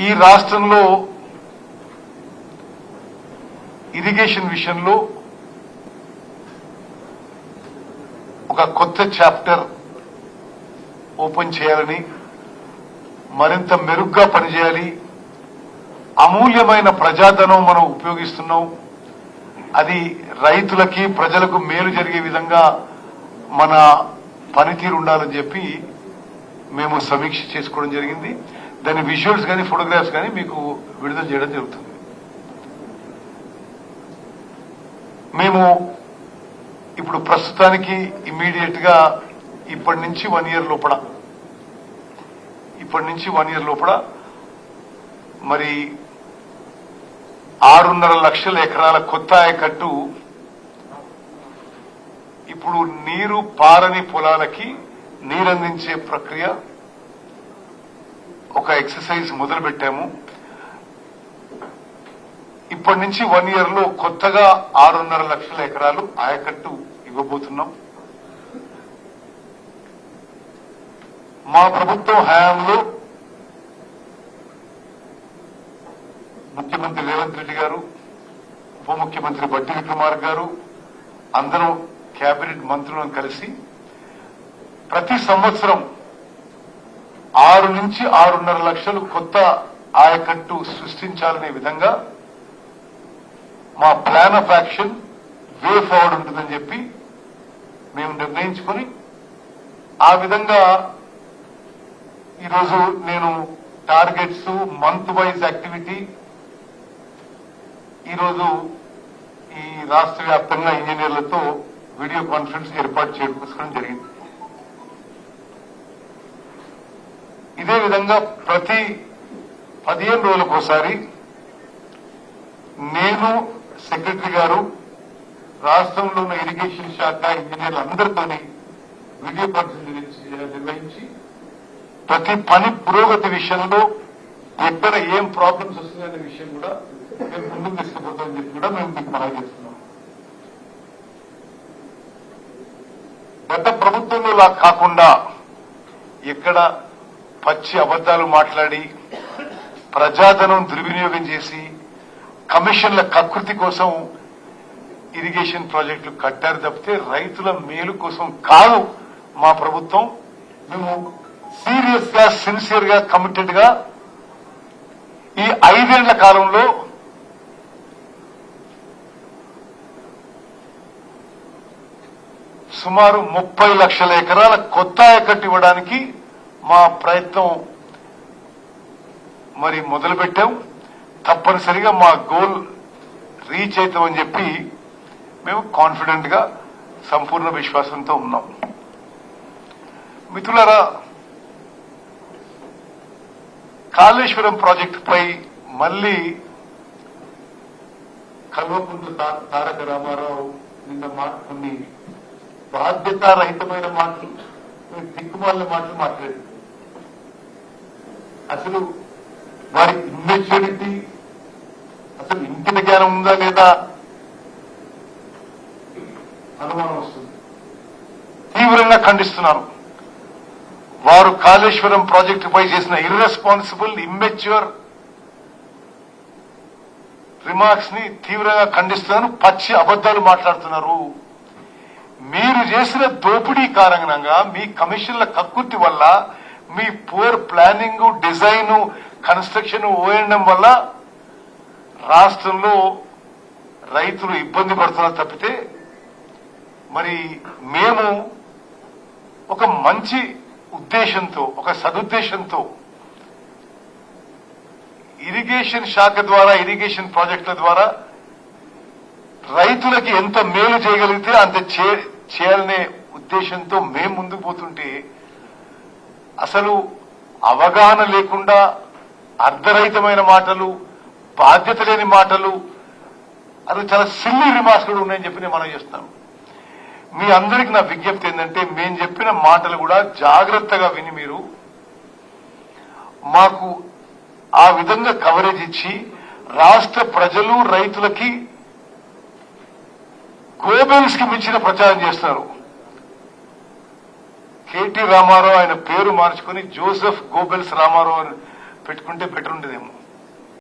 ఈ రాష్ట్రంలో ఇరిగేషన్ విషయంలో ఒక కొత్త చాప్టర్ ఓపెన్ చేయాలని, మరింత మెరుగ్గా పనిచేయాలి. అమూల్యమైన ప్రజాధనం మనం ఉపయోగిస్తున్నాం. అది రైతులకి ప్రజలకు మేలు జరిగే విధంగా మన పనితీరు ఉండాలని చెప్పి మేము సమీక్ష చేసుకోవడం జరిగింది. దాని విజువల్స్ కానీ ఫోటోగ్రాఫ్స్ కానీ మీకు విడుదల చేయడం జరుగుతుంది. మేము ఇప్పుడు ప్రస్తుతానికి ఇమ్మీడియట్ గా ఇప్పటి నుంచి 1 year లోపల మరి 6.5 లక్షల ఎకరాల కొత్త ఆయకట్టు ఇప్పుడు నీరు పారని పొలాలకి నీరందించే ప్రక్రియ ఒక ఎక్సర్సైజ్ మొదలు పెట్టాము. ఇప్పటి నుంచి 1 year లో కొత్తగా 6.5 లక్షల ఎకరాలు ఆయకట్టు ఇవ్వబోతున్నాం. మా ప్రభుత్వం హయాంలో ముఖ్యమంత్రి రేవంత్ రెడ్డి గారు, ఉప ముఖ్యమంత్రి బట్టి విక్రమార్క గారు అందరూ కేబినెట్ మంత్రులను కలిసి ప్రతి సంవత్సరం 6 నుంచి 6.5 లక్షలు కొత్త ఆయకట్టు సృష్టించాలనే విధంగా మా plan of action way forward ఉంటుందని చెప్పి మేము నిర్ణయించుకుని ఆ విధంగా ఈరోజు నేను టార్గెట్స్, మంత్ వైజ్ యాక్టివిటీ ఈరోజు ఈ రాష్ట్ర వ్యాప్తంగా ఇంజనీర్లతో వీడియో కాన్ఫరెన్స్ ఏర్పాటు చేసుకోవడం జరిగింది. ఇదే విధంగా ప్రతి 15 రోజులకోసారి నేను, సెక్రటరీ గారు, రాష్ట్రంలో ఉన్న ఇరిగేషన్ శాఖ ఇంజనీర్లు అందరితోని వీడియో కాన్ఫరెన్స్ నిర్వహించి ప్రతి పని పురోగతి విషయంలో ఎక్కడ ఏం ప్రాబ్లమ్స్ వస్తున్నాయనే విషయం కూడా మేము ముందుకు తీసుకుపోతామని చెప్పి కూడా మేము మీకు మనవి చేస్తున్నాం. గత ప్రభుత్వంలో లా కాకుండా ఎక్కడ పచ్చి అబద్దాలు మాట్లాడి ప్రజాధనం దుర్వినియోగం చేసి కమిషన్ల కకృతి కోసం ఇరిగేషన్ ప్రాజెక్టులు కట్టారు తప్పితే రైతుల మేలు కోసం కాదు మా ప్రభుత్వం. మేము సీరియస్ గా, సిన్సియర్ గా, కమిటెడ్ గా ఈ 5 ఏళ్ల కాలంలో సుమారు 30 లక్షల ఎకరాల కొత్త ఆయకట్టు ఇవ్వడానికి మా ప్రయత్నం మరి మొదలుపెట్టాం. తప్పనిసరిగా మా గోల్ రీచ్ అవుతామని చెప్పి మేము కాన్ఫిడెంట్ గా, సంపూర్ణ విశ్వాసంతో ఉన్నాం. మిత్రులారా, కాళేశ్వరం ప్రాజెక్టుపై మళ్లీ కల్వకుంట్ల తారక రామారావు నిన్న కొన్ని బాధ్యతారహితమైన మాటలు, దిక్కుమాలిన మాటలు మాట్లాడారు. అసలు వారి ఇమ్మెచ్యూరిటీ, అసలు ఇంకిత జ్ఞానం ఉందా లేదా అనుమానం వస్తుంది. తీవ్రంగా ఖండిస్తున్నాను. వారు కాళేశ్వరం ప్రాజెక్టుపై చేసిన ఇర్రెస్పాన్సిబుల్, ఇమ్మెచ్యూర్ రిమార్క్స్ ని తీవ్రంగా ఖండిస్తున్నాను. పచ్చి అబద్దాలు మాట్లాడుతున్నారు. మీరు చేసిన దోపిడీ కారణంగా, మీ కమిషన్ల కక్కుర్తి వల్ల, మీ పూర్ ప్లానింగ్, డిజైన్, కన్స్ట్రక్షన్, ఓఎండ్ఎం వల్ల రాష్ట్రంలో రైతులు ఇబ్బంది పడుతున్నారు తప్పితే మరి మేము ఒక మంచి ఉద్దేశంతో, ఒక సదుద్దేశంతో ఇరిగేషన్ శాఖ ద్వారా, ఇరిగేషన్ ప్రాజెక్టుల ద్వారా రైతులకి ఎంత మేలు చేయగలిగితే అంత చేయాలనే ఉద్దేశంతో మేము ముందుకు పోతుంటే అసలు అవగాహన లేకుండా అర్ధరహితమైన మాటలు, బాధ్యత లేని మాటలు, అది చాలా సిల్లీ రిమార్క్స్ కూడా ఉన్నాయని చెప్పి నేను మనం చేస్తున్నాం. మీ అందరికి నా విజ్ఞప్తి ఏంటంటే, మేము చెప్పిన మాటలు కూడా జాగ్రత్తగా విని మీరు మాకు ఆ విధంగా కవరేజ్ ఇచ్చి రాష్ట్ర ప్రజలు, రైతులకి గోబెల్స్ కి మించిన ప్రచారం చేస్తున్నారు. కేటీ రామారావు ఆయన పేరు మార్చుకుని జోసెఫ్ గోబెల్స్ రామారావు అని పెట్టుకుంటే బెటర్ ఉండేదేమో.